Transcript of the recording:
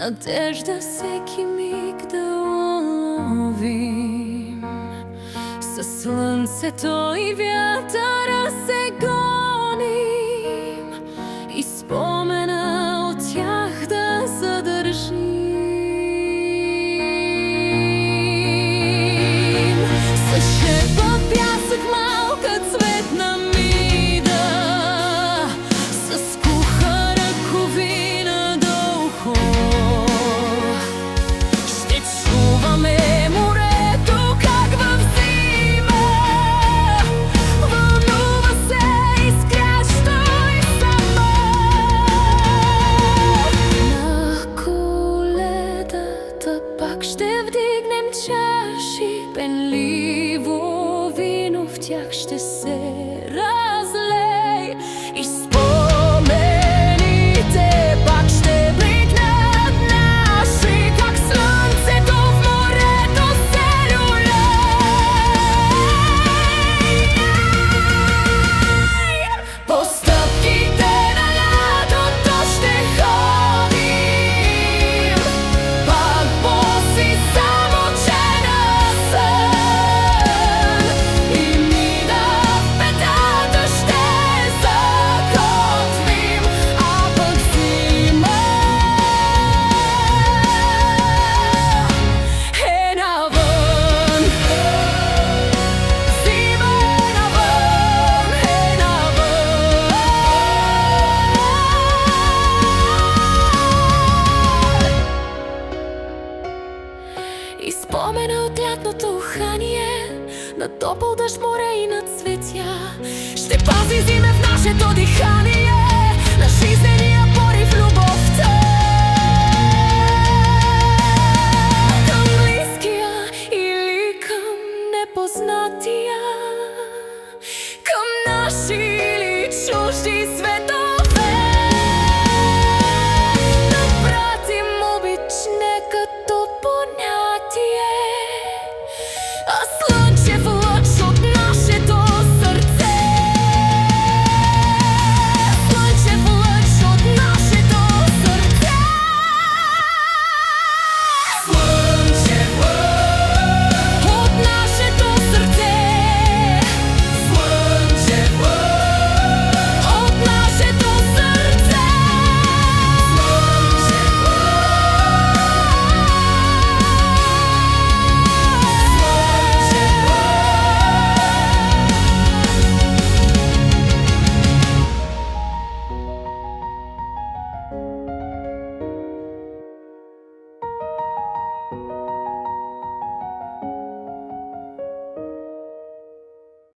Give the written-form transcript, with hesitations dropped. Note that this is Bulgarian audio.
надежда всеки миг да уловим. Със слънцето и вятъра се гоним и спомена от тях да задържим. С шепа пясък, малка цветна мида, с куха ръковина до ухо ще чуваме морето как в зима вълнува се изкрящо и само. На коледата пак ще вдигнем чаши, пенливо вино в тях ще се разлей и спомените пак ще бликнат наши, как слънцето в морето се люлей. По стъпките на лятото ще ходим, пак боси, само че на сън, и мида в петата ще заготвим, а пък зима е навън. Зима е навън, е навън. И спомена от лятното ухание на топъл дъжд, море и на цветя ще пази зиме в нашето дихание.